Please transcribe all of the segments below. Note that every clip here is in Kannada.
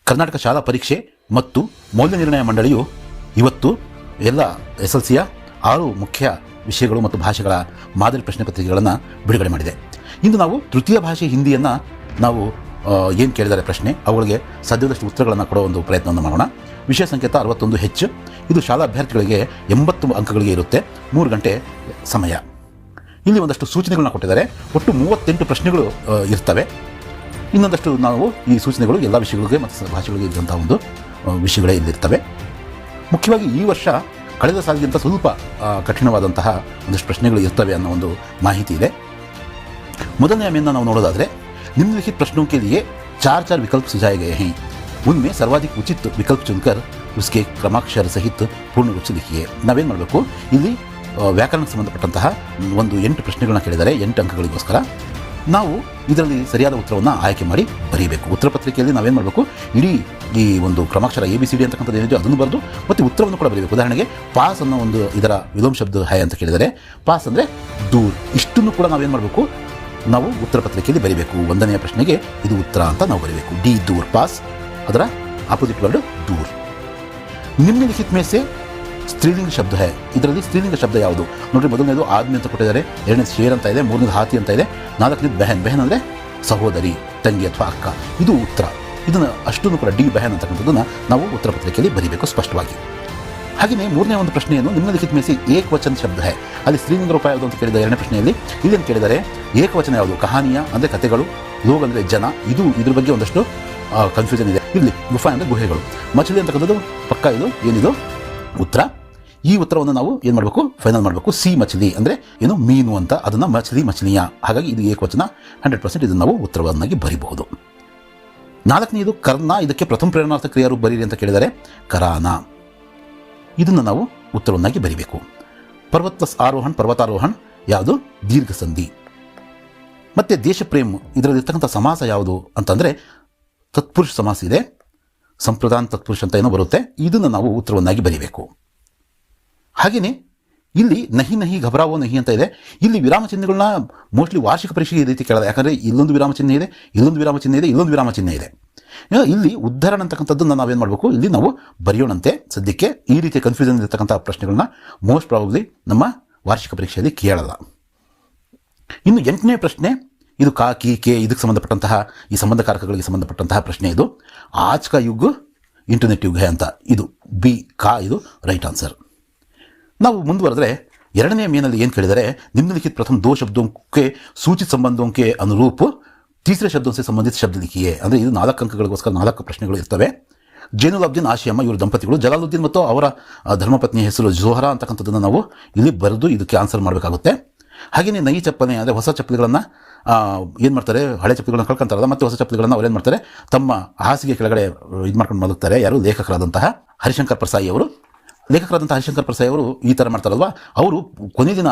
ಕರ್ನಾಟಕ ಶಾಲಾ ಪರೀಕ್ಷೆ ಮತ್ತು ಮೌಲ್ಯ ನಿರ್ಣಯ ಮಂಡಳಿಯು ಇವತ್ತು ಎಲ್ಲ SLCಯ 6 ಮುಖ್ಯ ವಿಷಯಗಳು ಮತ್ತು ಭಾಷೆಗಳ ಮಾದರಿ ಪ್ರಶ್ನೆ ಪತ್ರಿಕೆಗಳನ್ನು ಬಿಡುಗಡೆ ಮಾಡಿದೆ. ಇಂದು ನಾವು ತೃತೀಯ ಭಾಷೆ ಹಿಂದಿಯನ್ನು ನಾವು ಏನು ಕೇಳಿದರೆ ಪ್ರಶ್ನೆ ಅವುಗಳಿಗೆ ಸಾಧ್ಯದಷ್ಟು ಉತ್ತರಗಳನ್ನು ಕೊಡೋ ಒಂದು ಪ್ರಯತ್ನವನ್ನು ಮಾಡೋಣ. ವಿಷಯ ಸಂಕೇತ 61H. ಇದು ಶಾಲಾ ಅಭ್ಯರ್ಥಿಗಳಿಗೆ 80 ಅಂಕಗಳಿಗೆ ಇರುತ್ತೆ. 3 ಗಂಟೆ ಸಮಯ. ಇಲ್ಲಿ ಒಂದಷ್ಟು ಸೂಚನೆಗಳನ್ನ ಕೊಟ್ಟಿದ್ದಾರೆ. ಒಟ್ಟು 38 ಪ್ರಶ್ನೆಗಳು ಇರ್ತವೆ. ಇನ್ನೊಂದಷ್ಟು ನಾವು ಈ ಸೂಚನೆಗಳು ಎಲ್ಲ ವಿಷಯಗಳಿಗೆ ಮತ್ತು ಭಾಷೆಗಳಿಗೆ ಇದ್ದಂಥ ಒಂದು ವಿಷಯಗಳೇ ಇಲ್ಲಿರ್ತವೆ. ಮುಖ್ಯವಾಗಿ ಈ ವರ್ಷ ಕಳೆದ ಸಾಲಿಗಿಂತ ಸ್ವಲ್ಪ ಕಠಿಣವಾದಂತಹ ಒಂದಷ್ಟು ಪ್ರಶ್ನೆಗಳು ಇರ್ತವೆ ಅನ್ನೋ ಒಂದು ಮಾಹಿತಿ ಇದೆ. ಮೊದಲನೆಯ ಮೇನ್ನ ನಾವು ನೋಡೋದಾದರೆ, निम्नलिखित प्रश्नों के लिए 4 विकल्प सुझाए गए हैं. उनमें सर्वाधिक उचित विकल्प चुनकर उसके क्रमाक्षर सहित पूर्ण रूप से लिखिए. ನಾವೇನು ಮಾಡಬೇಕು, ಇಲ್ಲಿ ವ್ಯಾಕರಣಕ್ಕೆ ಸಂಬಂಧಪಟ್ಟಂತಹ ಒಂದು 8 ಪ್ರಶ್ನೆಗಳನ್ನ ಕೇಳಿದ್ದಾರೆ. 8 ಅಂಕಗಳಿಗೋಸ್ಕರ ನಾವು ಇದರಲ್ಲಿ ಸರಿಯಾದ ಉತ್ತರವನ್ನು ಆಯ್ಕೆ ಮಾಡಿ ಬರೀಬೇಕು. ಉತ್ತರ ಪತ್ರಿಕೆಯಲ್ಲಿ ನಾವೇನು ಮಾಡಬೇಕು, ಇಡೀ ಈ ಒಂದು ಕ್ರಮಾಕ್ಷರ ABCD ಅಂತಕ್ಕಂಥದ್ದು ಏನಿದೆ ಅದನ್ನು ಬರೆದು ಮತ್ತು ಉತ್ತರವನ್ನು ಕೂಡ ಬರೀಬೇಕು. ಉದಾಹರಣೆಗೆ ಪಾಸ್ ಅನ್ನೋ ಒಂದು ಇದರ ವಿಲೋಮ ಶಬ್ದ ಹೈ ಅಂತ ಕೇಳಿದರೆ, ಪಾಸ್ ಅಂದರೆ ದೂರ್. ಇಷ್ಟನ್ನು ಕೂಡ ನಾವೇನು ಮಾಡಬೇಕು, ನಾವು ಉತ್ತರ ಪತ್ರಿಕೆಯಲ್ಲಿ ಬರೀಬೇಕು. 1ನೇ ಪ್ರಶ್ನೆಗೆ ಇದು ಉತ್ತರ ಅಂತ ನಾವು ಬರೀಬೇಕು. ಡಿ ದೂರ್, ಪಾಸ್ ಅದರ ಆಪೋಸಿಟ್ ವರ್ಡ್ ದೂರ್. ನಿಮ್ನಲಿಖಿತ ಮೇ ಸೆ ಸ್ತ್ರೀಲಿಂಗ ಶಬ್ದ ಹೈ. ಇದರಲ್ಲಿ ಸ್ತ್ರೀಲಿಂಗ ಶಬ್ದ ಯಾವುದು ನೋಡ್ರಿ. ಮೊದಲನೇದು ಆದ್ಮಿ ಅಂತ ಕೊಟ್ಟಿದ್ದಾರೆ, 2ನೇದು ಶೇರ್ ಅಂತ ಇದೆ, 3ನೇದು ಹಾತಿ ಅಂತ ಇದೆ, 4ನೇದು ಬೆಹನ್. ಬೆಹನ್ ಅಂದರೆ ಸಹೋದರಿ, ತಂಗಿ ಅಥವಾ ಅಕ್ಕ. ಇದು ಉತ್ತರ. ಇದನ್ನು ಅಷ್ಟನ್ನು ಕೂಡ ಡಿ ಬೆಹನ್ ಅಂತಕ್ಕಂಥದ್ದನ್ನು ನಾವು ಉತ್ತರ ಪತ್ರಿಕೆಯಲ್ಲಿ ಬರೀಬೇಕು ಸ್ಪಷ್ಟವಾಗಿ. ಹಾಗೆಯೇ 3ನೇ ಒಂದು ಪ್ರಶ್ನೆಯನ್ನು ನಿಮ್ನಲಿಖಿತ ಮೇ ಸೆ ಏಕವಚನ ಶಬ್ದ ಹೈ. ಅಲ್ಲಿ ಸ್ತ್ರೀಲಿಂಗ ರೂಪ ಯಾವುದು ಅಂತ ಕೇಳಿದ 2ನೇ ಪ್ರಶ್ನೆಯಲ್ಲಿ ಇಲ್ಲೇನು ಕೇಳಿದರೆ ಏಕವಚನ ಯಾವುದು. ಕಹಾನಿಯ ಅಂದರೆ ಕಥೆಗಳು, ಲೋಗ್ ಅಂದರೆ ಜನ. ಇದ್ರ ಬಗ್ಗೆ ಒಂದಷ್ಟು ಕನ್ಫ್ಯೂಷನ್ ಇದೆ. ಇಲ್ಲಿ ಗುಫಾ ಅಂದರೆ ಗುಹೆಗಳು. ಮಚಲಿ ಅಂತಕ್ಕಂಥದ್ದು ಪಕ್ಕ ಇದು ಏನಿದು ಉತ್ತರ. ಈ ಉತ್ತರವನ್ನು ನಾವು ಏನು ಮಾಡಬೇಕು, ಫೈನಲ್ ಮಾಡಬೇಕು. ಸಿ ಮಚಲಿ ಅಂದರೆ ಏನು, ಮೀನು ಅಂತ. ಅದನ್ನು ಮಚಲಿಯ. ಹಾಗಾಗಿ ಇದು ಏಕವಚನ. 100% ಇದನ್ನು ನಾವು ಉತ್ತರವನ್ನಾಗಿ ಬರೀಬಹುದು. 4ನೇದು ಕರ್ನ. ಇದಕ್ಕೆ ಪ್ರಥಮ ಪ್ರೇರಣಾರ್ಥ ಕ್ರಿಯಾರೂಪ ಬರೀರಿ ಅಂತ ಕೇಳಿದರೆ ಕರಾನ. ಇದನ್ನು ನಾವು ಉತ್ತರವನ್ನಾಗಿ ಬರೀಬೇಕು. ಪರ್ವತ ಪ್ಲಸ್ ಆರೋಹಣ, ಪರ್ವತಾರೋಹಣ ಯಾವುದು, ದೀರ್ಘ ಸಂಧಿ. ಮತ್ತು ದೇಶಪ್ರೇಮ್ ಇದರಲ್ಲಿರ್ತಕ್ಕಂಥ ಸಮಾಸ ಯಾವುದು ಅಂತಂದರೆ ತತ್ಪುರುಷ ಸಮಾಸ ಇದೆ. ಸಂಪ್ರದಾನ ತತ್ಪುರುಷ ಅಂತ ಏನೋ ಬರುತ್ತೆ. ಇದನ್ನು ನಾವು ಉತ್ತರವನ್ನಾಗಿ ಬರೀಬೇಕು. ಹಾಗೆಯೇ ಇಲ್ಲಿ ನಹಿ ನಹಿ ಘಬರಾವೋ ನಹಿ ಅಂತ ಇದೆ. ಇಲ್ಲಿ ವಿರಾಮ ಚಿಹ್ನೆಗಳನ್ನ ಮೋಸ್ಟ್ಲಿ ವಾರ್ಷಿಕ ಪರೀಕ್ಷೆಗೆ ಈ ರೀತಿ ಕೇಳೋದು. ಯಾಕಂದರೆ ಇಲ್ಲೊಂದು ವಿರಾಮ ಚಿಹ್ನೆ ಇದೆ, ಇಲ್ಲೊಂದು ವಿರಾಮ ಚಿಹ್ನೆ ಇದೆ, ಇಲ್ಲೊಂದು ವಿರಾಮ ಚಿಹ್ನೆ ಇದೆ. ಇಲ್ಲಿ ಉದ್ಧರಣ ಅಂತಕ್ಕಂಥದ್ದನ್ನು ನಾವೇನು ಮಾಡಬೇಕು, ಇಲ್ಲಿ ನಾವು ಬರೆಯೋಣಂತೆ. ಸದ್ಯಕ್ಕೆ ಈ ರೀತಿಯ ಕನ್ಫ್ಯೂಷನ್ ಇರತಕ್ಕಂಥ ಪ್ರಶ್ನೆಗಳನ್ನ ಮೋಸ್ಟ್ ಪ್ರಾಬಬ್ಲಿ ನಮ್ಮ ವಾರ್ಷಿಕ ಪರೀಕ್ಷೆಯಲ್ಲಿ ಕೇಳಲ್ಲ. ಇನ್ನು 8ನೇ ಪ್ರಶ್ನೆ, ಇದು ಕಾ ಕಿ ಕೆ ಇದಕ್ಕೆ ಸಂಬಂಧಪಟ್ಟಂತಹ ಈ ಸಂಬಂಧಕಾರಕಗಳಿಗೆ ಸಂಬಂಧಪಟ್ಟಂತಹ ಪ್ರಶ್ನೆ. ಇದು ಆಜ್ ಕಾ ಯುಗ್ ಇಂಟರ್ನೆಟ್ ಯುಗ್ ಹೈ ಅಂತ. ಇದು ಬಿ ಕಾ, ಇದು ರೈಟ್ ಆನ್ಸರ್. ನಾವು ಮುಂದುವರೆದ್ರೆ 2ನೇ ಮೇನಲ್ಲಿ ಏನು ಕೇಳಿದರೆ, निम्नलिखित प्रथम 2 शब्दों के सूचित संबंधों के अनुरूप तीसरे शब्दों से संबंधित शब्द लिखिए. ಅಂದರೆ ಇದು 4 ಅಂಕಗಳಿಗೋಸ್ಕರ 4 ಪ್ರಶ್ನೆಗಳು ಇರ್ತವೆ. ಜೈನುಲಾಬ್ದೀನ್ ಆಶಿಯಮ್ಮ ಇವರು ದಂಪತಿಗಳು. ಜಲಾಲುದ್ದೀನ್ ಮತ್ತು ಅವರ ಧರ್ಮಪತ್ನಿಯ ಹೆಸರು ಜೋಹರಾ ಅಂತಕ್ಕಂಥದ್ದನ್ನು ನಾವು ಇಲ್ಲಿ ಬರೆದು ಇದಕ್ಕೆ ಆನ್ಸರ್ ಮಾಡಬೇಕಾಗುತ್ತೆ. ಹಾಗೆಯೇ ನೈ ಚಪ್ಪನೆ ಅಂದರೆ ಹೊಸ ಚಪ್ಪಲಿಗಳನ್ನು ಏನು ಮಾಡ್ತಾರೆ, ಹಳೆ ಚಪ್ಪಲಿಗಳನ್ನು ಕಳ್ಕೊಂತಾರಲ್ಲ, ಮತ್ತು ಹೊಸ ಚಪ್ಪಲಿಗಳನ್ನು ಅವ್ರು ಏನು ಮಾಡ್ತಾರೆ, ತಮ್ಮ ಹಾಸಿಗೆ ಕೆಳಗಡೆ ಇದು ಮಾಡ್ಕೊಂಡು ಮಲಗ್ತಾರೆ. ಯಾರು, ಲೇಖಕರಾದಂತಹ ಹರಿಶಂಕರ್ ಪ್ರಸಾಯಿ ಅವರು. ಲೇಖಕರಾದಂಥ ಹರಿಶಂಕರ್ ಪ್ರಸಾಯಿ ಅವರು ಈ ಥರ ಮಾಡ್ತಾರಲ್ವ, ಅವರು ಕೊನೆ ದಿನ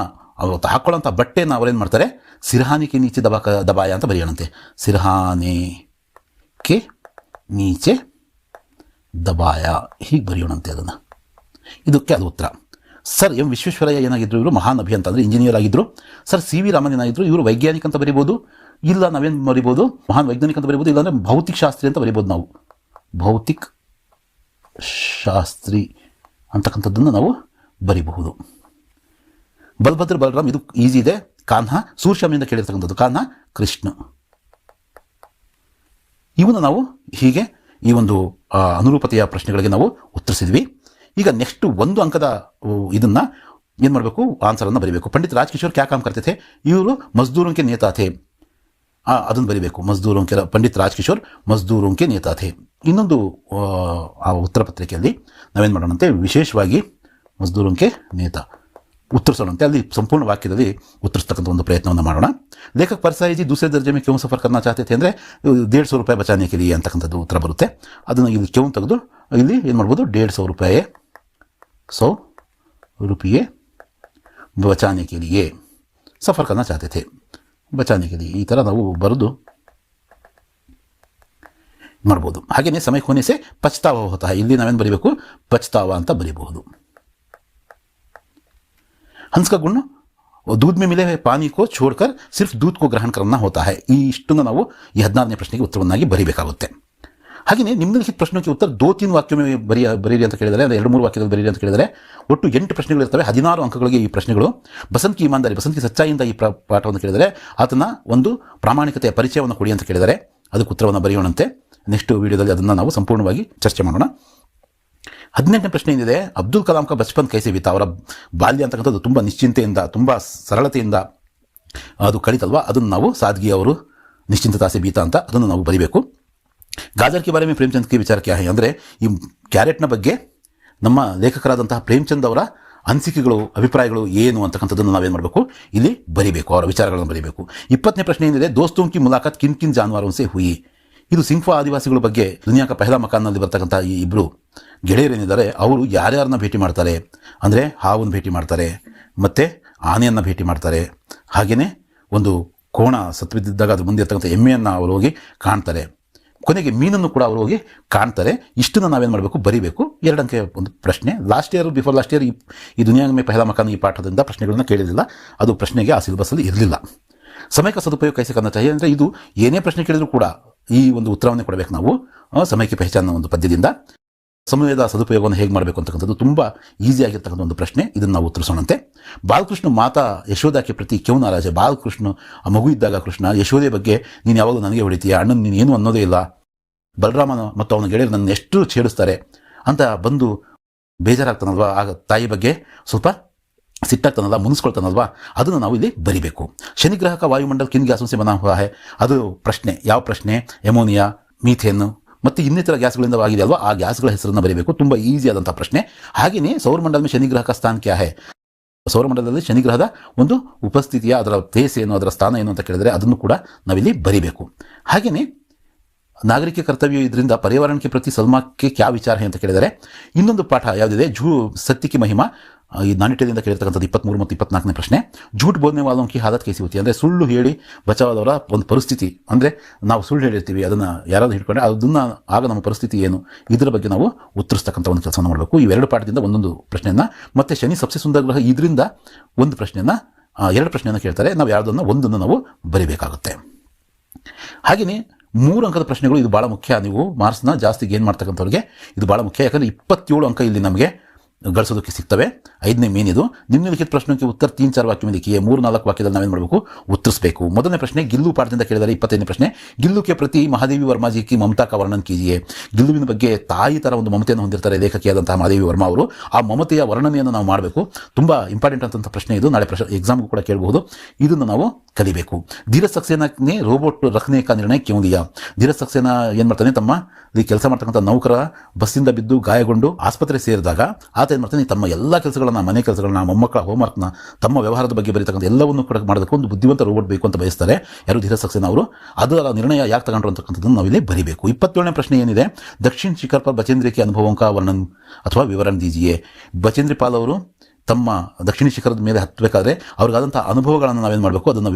ಹಾಕ್ಕೊಳ್ಳೋಂಥ ಬಟ್ಟೆನ ಅವ್ರೇನು ಮಾಡ್ತಾರೆ, ಸಿರಹಾನಿಕೆ ನೀಚೆ ದಬಾಯ ಅಂತ ಬರೆಯೋಣಂತೆ. ಸಿರಹಾನಿಕೆ ನೀಚೆ ದಬಾಯ ಹೀಗೆ ಬರೆಯೋಣಂತೆ ಅದನ್ನು. ಇದಕ್ಕೆ ಅದು ಉತ್ತರ. ಸರ್ ಎಂ ವಿಶ್ವೇಶ್ವರಯ್ಯ ಏನಾಗಿದ್ರು, ಇವರು ಮಹಾನ್ ಅಭಿ ಅಂತಂದರೆ ಇಂಜಿನಿಯರ್ ಆಗಿದ್ದರು. ಸರ್ CV ರಾಮನ್ ಏನಾಗಿದ್ರು, ಇವರು ವೈಜ್ಞಾನಿಕ ಅಂತ ಬರಿಬೋದು. ಇಲ್ಲ ನಾವೇನು ಬರಿಬೋದು, ಮಹಾನ್ ವೈಜ್ಞಾನಿಕ ಅಂತ ಬರಿಬೋದು. ಇಲ್ಲಾಂದರೆ ಭೌತಿಕ ಶಾಸ್ತ್ರಿ ಅಂತ ಬರಿಬೋದು. ನಾವು ಭೌತಿಕ ಶಾಸ್ತ್ರಿ ಅಂತಕ್ಕಂಥದ್ದನ್ನು ನಾವು ಬರಿಬಹುದು. ಬಲಭದ್ರ ಬಲರಾಮ್ ಇದು ಈಸಿ ಇದೆ. ಕಾನ್ಹಾ ಸೂರ್ಯಶಾಮಿಯಿಂದ ಕೇಳಿರ್ತಕ್ಕಂಥದ್ದು. ಕಾನ್ಹಾ ಕೃಷ್ಣ. ಇವನ್ನು ನಾವು ಹೀಗೆ ಈ ಒಂದು ಅನುರೂಪತೆಯ ಪ್ರಶ್ನೆಗಳಿಗೆ ನಾವು ಉತ್ತರಿಸಿದ್ವಿ. ಈಗ ನೆಕ್ಸ್ಟ್ 1 ಅಂಕದ ಇದನ್ನು ಏನು ಮಾಡಬೇಕು, ಆನ್ಸರನ್ನು ಬರೀಬೇಕು. ಪಂಡಿತ್ ರಾಜ್ಕಿಶೋರ್ ಕ್ಯಾ ಕಾಮ್ ಕರ್ತೆ ಥೆ, ಇವರು ಮಜ್ದೂರೋಂ ಕೆ ನೇತಾ ಥೆ. ಅದನ್ನು ಬರೀಬೇಕು. ಮಜ್ದೂರೋಂ K, Pandit Rajkishore ಮಜ್ದೂರೋಂ K ನೇತಾ the. ಇನ್ನೊಂದು ಆ ಉತ್ತರ ಪತ್ರಿಕೆಯಲ್ಲಿ ನಾವೇನು ಮಾಡೋಣಂತೆ, ವಿಶೇಷವಾಗಿ ಮಜ್ದೂರೋಂ ಕೆ ನೇತಾ ಉತ್ತರಿಸೋಣಂತೆ. ಅಲ್ಲಿ ಸಂಪೂರ್ಣ ವಾಕ್ಯದಲ್ಲಿ ಉತ್ತರಿಸ್ತಕ್ಕಂಥ ಒಂದು ಪ್ರಯತ್ನವನ್ನು ಮಾಡೋಣ. ಲೇಖಕ ಪರ್ಸಾಯಿ ಜಿ ದೂಸರೆ ದರ್ಜೆ ಮೇ ಕ್ಯೂ ಸಫರ್ ಕರ್ನಾ ಚಾಹತೆ ಥೆ ಅಂದರೆ 150 ರೂಪಾಯಿ ಬಚಾನೆ ಕೆ ಲಿಯೆ ಅಂತಕ್ಕಂಥದ್ದು ಉತ್ತರ ಬರುತ್ತೆ. ಅದನ್ನು ಇಲ್ಲಿ ಕ್ಯೂ ತೆಗೆದು ಇಲ್ಲಿ ಏನು ಮಾಡ್ಬೋದು, 150 ರೂಪಾಯಿ 100 रुपये बचाने के लिए सफ़र करना चाहते थे. बचाने के लिए ಈ ಥರ ನಾವು ಬರೆದು ಮಾಡ್ಬೋದು. ಹಾಗೆಯೇ ಸಮಯ ಹೋನೆ ಸೆ ಪಚ್ತಾವ ಹೋತಾ ಹೈ. ಇಲ್ಲಿ ನಾವೇನು ಬರೀಬೇಕು, ಪಚ್ತಾವ ಅಂತ ಬರೀಬಹುದು. हंस का गुण दूध में मिले पानी को छोड़कर सिर्फ दूध को ग्रहण करना होता है. ಈ ಇಷ್ಟನ್ನು ನಾವು ಈ 16ನೇ ಪ್ರಶ್ನೆಗೆ ಉತ್ತರವನ್ನಾಗಿ ಬರೀಬೇಕಾಗುತ್ತೆ. ಹಾಗೆಯೇ ನಿಮ್ನಲಿಖಿತ ಪ್ರಶ್ನೆಗೆ ಉತ್ತರ 2-3 ವಾಕ್ಯ ಬರೀರಿ ಅಂತ ಕೇಳಿದರೆ, ಅಂದರೆ 2-3 ವಾಕ್ಯದಲ್ಲಿ ಬರೀರಿ ಅಂತ ಕೇಳಿದರೆ ಒಟ್ಟು 8 ಪ್ರಶ್ನೆಗಳಿರ್ತವೆ. 16 ಅಂಕಗಳಿಗೆ ಈ ಪ್ರಶ್ನೆಗಳು. ಬಸಂತ್ ಕಿ ಇಮಾನ್ದಾರಿ, ಬಸಂತ್ ಕಿ ಸಚ್ಚಾಯಿಯಿಂದ ಈ ಪಾಠವನ್ನು ಕೇಳಿದರೆ ಆತನ ಒಂದು ಪ್ರಾಮಾಣಿಕತೆಯ ಪರಿಚಯವನ್ನು ಕೊಡಿ ಅಂತ ಕೇಳಿದರೆ ಅದಕ್ಕೆ ಉತ್ತರವನ್ನು ಬರೆಯೋಣಂತೆ. ನೆಕ್ಸ್ಟ್ ವಿಡಿಯೋದಲ್ಲಿ ಅದನ್ನು ನಾವು ಸಂಪೂರ್ಣವಾಗಿ ಚರ್ಚೆ ಮಾಡೋಣ. 18ನೇ ಪ್ರಶ್ನೆ ಏನಿದೆ, ಅಬ್ದುಲ್ ಕಲಾಂ ಕಾ ಬಚ್ಪನ್ ಕೈಸೆ ಬೀತಾ, ಅವರ ಬಾಲ್ಯ ಅಂತಕ್ಕಂಥದ್ದು ತುಂಬ ನಿಶ್ಚಿಂತೆಯಿಂದ, ತುಂಬ ಸರಳತೆಯಿಂದ ಅದು ಕಳೀತಲ್ವ, ಅದನ್ನು ನಾವು ಸಾದ್ಗಿ ಅವರು ನಿಶ್ಚಿಂತತಾ ಸೆ ಬೀತಾ ಅಂತ ಅದನ್ನು ನಾವು ಬರೀಬೇಕು. ಗಾಜರ್ ಕಿ ಬಾರೆ ಮೇ ಪ್ರೇಮಚಂದ್ ಕಿ ವಿಚಾರ ಕ್ಯಾ ಹೈ, ಅಂದರೆ ಈ ಕ್ಯಾರೆಟ್ನ ಬಗ್ಗೆ ನಮ್ಮ ಲೇಖಕರಾದಂತಹ ಪ್ರೇಮಚಂದ್ ಅವರ ಅನಿಸಿಕೆಗಳು, ಅಭಿಪ್ರಾಯಗಳು ಏನು ಅಂತಕ್ಕಂಥದ್ದನ್ನು ನಾವೇನು ಮಾಡಬೇಕು, ಇಲ್ಲಿ ಬರೀಬೇಕು, ಅವರ ವಿಚಾರಗಳನ್ನು ಬರೀಬೇಕು. 20ನೇ ಪ್ರಶ್ನೆ ಏನಿದೆ, ದೋಸ್ತೋಂ ಕಿ ಮುಲಾಕಾತ್ ಕಿನ್ ಕಿನ್ ಜಾನುವಾರೋಂ ಸೆ ಹುಯಿ, ಇದು ಸಿಂಫಾ ಆದಿವಾಸಿಗಳ ಬಗ್ಗೆ ದುನಿಯಾ ಕಾ ಪೆಹ್ಲಾ ಮಕಾನ್ನಲ್ಲಿ ಬರ್ತಕ್ಕಂಥ ಈ ಇಬ್ಬರು ಗೆಳೆಯರೇನಿದ್ದಾರೆ ಅವರು ಯಾರ್ಯಾರನ್ನ ಭೇಟಿ ಮಾಡ್ತಾರೆ, ಅಂದರೆ ಹಾವನ್ನು ಭೇಟಿ ಮಾಡ್ತಾರೆ, ಮತ್ತು ಆನೆಯನ್ನು ಭೇಟಿ ಮಾಡ್ತಾರೆ, ಹಾಗೆಯೇ ಒಂದು ಕೋಣ ಸತ್ಬಿದ್ದಿದ್ದಾಗ ಅದು ಮುಂದೆ ಇರ್ತಕ್ಕಂಥ ಎಮ್ಮೆಯನ್ನು ಅವರು ಹೋಗಿ ಕಾಣ್ತಾರೆ, ಕೊನೆಗೆ ಮೀನನ್ನು ಕೂಡ ಅವರು ಹೋಗಿ ಕಾಣ್ತಾರೆ. ಇಷ್ಟನ್ನು ನಾವೇನು ಮಾಡಬೇಕು, ಬರೀಬೇಕು. 2 ಅಂಕೆ ಒಂದು ಪ್ರಶ್ನೆ. ಬಿಫೋರ್ ಲಾಸ್ಟ್ ಇಯರ್ ಈ ದುನಿಯಾ ಮೇ ಪೆಹ್ಲಾ ಮಕಾನ್ ಈ ಪಾಠದಿಂದ ಪ್ರಶ್ನೆಗಳನ್ನ ಕೇಳಿರಲಿಲ್ಲ, ಅದು ಪ್ರಶ್ನೆಗೆ ಆ ಸಿಲೆಬಸ್ಸಲ್ಲಿ ಇರಲಿಲ್ಲ. ಸಮಯಕ್ಕೆ ಸದುಪಯೋಗ ಕೈಸೆ ಕರ್ನಾ ಚಾಹಿಯೆ, ಅಂದರೆ ಇದು ಏನೇ ಪ್ರಶ್ನೆ ಕೇಳಿದರೂ ಕೂಡ ಈ ಒಂದು ಉತ್ತರವನ್ನೇ ಕೊಡಬೇಕು ನಾವು. ಸಮಯಕ್ಕೆ ಪೆಹಚಾನ್ ಒಂದು ಪದ್ಯದಿಂದ ಸಮಯದ ಸದುಪಯೋಗವನ್ನು ಹೇಗೆ ಮಾಡಬೇಕು ಅಂತಕ್ಕಂಥದ್ದು ತುಂಬ ಈಸಿಯಾಗಿರ್ತಕ್ಕಂಥ ಒಂದು ಪ್ರಶ್ನೆ. ಇದನ್ನು ನಾವು ಉತ್ತರಿಸೋಣಂತೆ. ಬಾಲಕೃಷ್ಣ ಮಾತಾ ಯಶೋದಾಕ್ಕೆ ಪ್ರತಿ ಕ್ಯೂ ನಾರಾಜ, ಬಾಲಕೃಷ್ಣ ಆ ಮಗು ಇದ್ದಾಗ ಕೃಷ್ಣ ಯಶೋದೆ ಬಗ್ಗೆ ನೀನು ಯಾವಾಗಲೂ ನನಗೆ ಹೊಡಿತೀಯ, ಅಣ್ಣನ ನೀನು ಏನು ಅನ್ನೋದೇ ಇಲ್ಲ, ಬಲರಾಮನ ಮತ್ತು ಅವನ ಗೆಳೆಯರು ನನ್ನ ಎಷ್ಟು ಛೇಡಿಸ್ತಾರೆ ಅಂತ ಬಂದು ಬೇಜಾರಾಗ್ತಾನಲ್ವ, ಆಗ ತಾಯಿ ಬಗ್ಗೆ ಸ್ವಲ್ಪ ಸಿಟ್ಟಾಗ್ತಾನಲ್ಲ, ಮುನಿಸ್ಕೊಳ್ತಾನಲ್ವಾ, ಅದನ್ನು ನಾವು ಇಲ್ಲಿ ಬರಿಬೇಕು. ಶನಿಗ್ರಹಕ ವಾಯುಮಂಡಲ ಕಿನ್ ಗ್ಯಾಸೋಂ ಸೆ ಬನಾ ಹುವಾ ಹೈ, ಅದು ಪ್ರಶ್ನೆ. ಯಾವ ಪ್ರಶ್ನೆ? ಎಮೋನಿಯಾ, ಮೀಥೇನ್ ಮತ್ತು ಇನ್ನಿತರ ಗ್ಯಾಸ್ಗಳಿಂದ ಆಗಿದೆ ಅಲ್ವಾ, ಆ ಗ್ಯಾಸ್ಗಳ ಹೆಸರನ್ನು ಬರೀಬೇಕು. ತುಂಬ ಈಸಿ ಆದಂಥ ಪ್ರಶ್ನೆ. ಹಾಗೆಯೇ ಸೌರಮಂಡಲ ಶನಿಗ್ರಹಕ ಸ್ಥಾನ ಕ್ಯಾ ಹೈ, ಸೌರಮಂಡಲದಲ್ಲಿ ಶನಿಗ್ರಹದ ಒಂದು ಉಪಸ್ಥಿತಿಯ ಅದರ ಪ್ಲೇಸ್ ಏನು, ಅದರ ಸ್ಥಾನ ಏನು ಅಂತ ಕೇಳಿದರೆ ಅದನ್ನು ಕೂಡ ನಾವಿಲ್ಲಿ ಬರೀಬೇಕು. ಹಾಗೆಯೇ ನಾಗರಿಕ ಕರ್ತವ್ಯ ಇದರಿಂದ ಪರ್ಯಾವರಣಕ್ಕೆ ಪ್ರತಿ ಸಲ್ಮಾಕ್ಕೆ ಕ್ಯಾ ವಿಚಾರ ಅಂತ ಕೇಳಿದರೆ ಇನ್ನೊಂದು ಪಾಠ ಯಾವುದಿದೆ, ಸತ್ಯಕ್ಕೆ ಮಹಿಮಾ, ಈ ನಾನಿಟ್ಯದಿಂದ ಕೇಳಿರ್ತಕ್ಕಂಥದ್ದು 23 ಮತ್ತು 24ನೇ ಪ್ರಶ್ನೆ. ಝೂಟ್ ಬೋಧನೆ ವಾಲೋಂಕಿ ಹಾಲತ್ ಕೈಸಿ ಹೋತಿ, ಅಂದರೆ ಸುಳ್ಳು ಹೇಳಿ ಬಚಾವಾದವರ ಒಂದು ಪರಿಸ್ಥಿತಿ, ಅಂದರೆ ನಾವು ಸುಳ್ಳು ಹೇಳಿರ್ತೀವಿ, ಅದನ್ನು ಯಾರಾದರೂ ಹಿಡ್ಕೊಂಡ್ರೆ ಅದನ್ನು ಆಗ ನಮ್ಮ ಪರಿಸ್ಥಿತಿ ಏನು, ಇದರ ಬಗ್ಗೆ ನಾವು ಉತ್ತರಿಸ್ತಕ್ಕಂಥ ಒಂದು ಕೆಲಸವನ್ನು ಮಾಡಬೇಕು. ಇವೆರಡು ಪಾಠದಿಂದ ಒಂದೊಂದು ಪ್ರಶ್ನೆಯನ್ನು, ಮತ್ತು ಶನಿ ಸಬ್ಸೆ ಸುಂದರ ಗ್ರಹ ಇದರಿಂದ ಒಂದು ಪ್ರಶ್ನೆಯನ್ನು, 2 ಪ್ರಶ್ನೆಯನ್ನು ಕೇಳ್ತಾರೆ, ನಾವು ಯಾವುದನ್ನು ಒಂದನ್ನು ನಾವು ಬರಿಬೇಕಾಗುತ್ತೆ. ಹಾಗೆಯೇ 3 ಅಂಕದ ಪ್ರಶ್ನೆಗಳು, ಇದು ಭಾಳ ಮುಖ್ಯ. ನೀವು ಮಾರ್ಕ್ಸ್ನ ಜಾಸ್ತಿ ಗೇನ್ ಮಾಡ್ತಕ್ಕಂಥವ್ರಿಗೆ ಇದು ಭಾಳ ಮುಖ್ಯ, ಯಾಕಂದರೆ 27 ಅಂಕ ಇಲ್ಲಿ ನಮಗೆ ಗಳಿಸೋದಕ್ಕೆ ಸಿಗ್ತವೆ. 5ನೇ ಮೇನ್ ಇದು. ನಿಮ್ನಲಿಖಿತ ಪ್ರಶ್ನೆಗೆ ಉತ್ತರ 3-4 ವಾಕ್ಯ में लिखिए, 3-4 ವಾಕ್ಯದಲ್ಲಿ ನಾವೇನು ಮಾಡಬೇಕು, ಉತ್ತರಿಸಬೇಕು. ಮೊದಲನೇ ಪ್ರಶ್ನೆ ಗಿಲ್ಲು ಪಾಠದಿಂದ ಕೇಳಿದರೆ 25ನೇ ಪ್ರಶ್ನೆ, ಗಿಲ್ಲುಕ್ಕೆ ಪ್ರತಿ ಮಹಾದೇವಿ ವರ್ಮಾಜಿ ಕಿ ಮಮತಾ ಕಾ ವರ್ಣನ್ ಕೀಜಿಯೇ, ಗಿಲ್ಲುವಿನ ಬಗ್ಗೆ ತಾಯಿ ಥರ ಒಂದು ಮಮತೆಯನ್ನು ಹೊಂದಿರ್ತಾರೆ ಲೇಖಕಿಯಾದಂತಹ ಮಹಾದೇವಿ ವರ್ಮಾ ಅವರು, ಆ ಮಮತೆಯ ವರ್ಣನೆಯನ್ನು ನಾವು ಮಾಡಬೇಕು. ತುಂಬ ಇಂಪಾರ್ಟೆಂಟ್ ಅಂತ ಪ್ರಶ್ನೆ ಇದು, ನಾಳೆ ಎಕ್ಸಾಮ್ಗೂ ಕೂಡ ಕೇಳಬಹುದು. ಇದನ್ನು ನಾವು ಕಲಿಬೇಕು. ಧೀರಜ್ ಸಕ್ಸೇನಾನೇ ರೋಬೋಟ್ ರಖನೆ ಕಾ ನಿರ್ಣಯ ಕ್ಯೂ ಲಿಯಾ, ಧೀರಜ್ ಸಕ್ಸೇನಾ ಏನು ಮಾಡ್ತಾನೆ, ತಮ್ಮ ಈ ಕೆಲಸ ಮಾಡ್ತಕ್ಕಂಥ ನೌಕರ ಬಸ್ಸಿಂದ ಬಿದ್ದು ಗಾಯಗೊಂಡು ಆಸ್ಪತ್ರೆ ಸೇರಿದಾಗ ಆತ ಏನು ಮಾಡ್ತಾನೆ, ತಮ್ಮ ಎಲ್ಲ ಕೆಲಸಗಳನ್ನ, ಮನೆ ಕೆಲಸಗಳನ್ನ, ಮೊಮ್ಮಕ್ಕಳ ಹೋಮ್ವರ್ಕ್ನ, ತಮ್ಮ ವ್ಯವಹಾರದ ಬಗ್ಗೆ ಬರೀತಕ್ಕಂಥ ಎಲ್ಲವನ್ನೂ ಕೂಡ ಮಾಡೋದಕ್ಕೆ ಒಂದು ಬುದ್ಧಿವಂತ ರೋಬೋಟ್ ಬೇಕು ಅಂತ ಬಯಸ್ತಾರೆ ಯಾರು, ಧೀರಜ್ ಸಕ್ಸೇನಾ ಅವರು. ಅದರ ನಿರ್ಣಯ ಯಾಕೆ ತಗೊಂಡ್ರು ಅಂತಕ್ಕಂಥದ್ದನ್ನು ನಾವಿಲ್ಲಿ ಬರೀಬೇಕು. 27ನೇ ಪ್ರಶ್ನೆ ಏನಿದೆ, ದಕ್ಷಿಣ ಶಿಖರ್ ಪರ್ ಬಚೇಂದ್ರ ಕಿ ಅನುಭವಂ ಕಾ ವರ್ಣನ್ ಅಥವಾ ವಿವರಣೆ ದೀಜಿಯೇ, ಬಚೇಂದ್ರ ಪಾಲ್ ಅವರು ತಮ್ಮ ದಕ್ಷಿಣ ಶಿಖರದ ಮೇಲೆ ಹತ್ತಬೇಕಾದ್ರೆ ಅವ್ರಿಗಾದಂಥ ಅನುಭವಗಳನ್ನು ನಾವೇನು ಮಾಡಬೇಕು, ಅದನ್ನು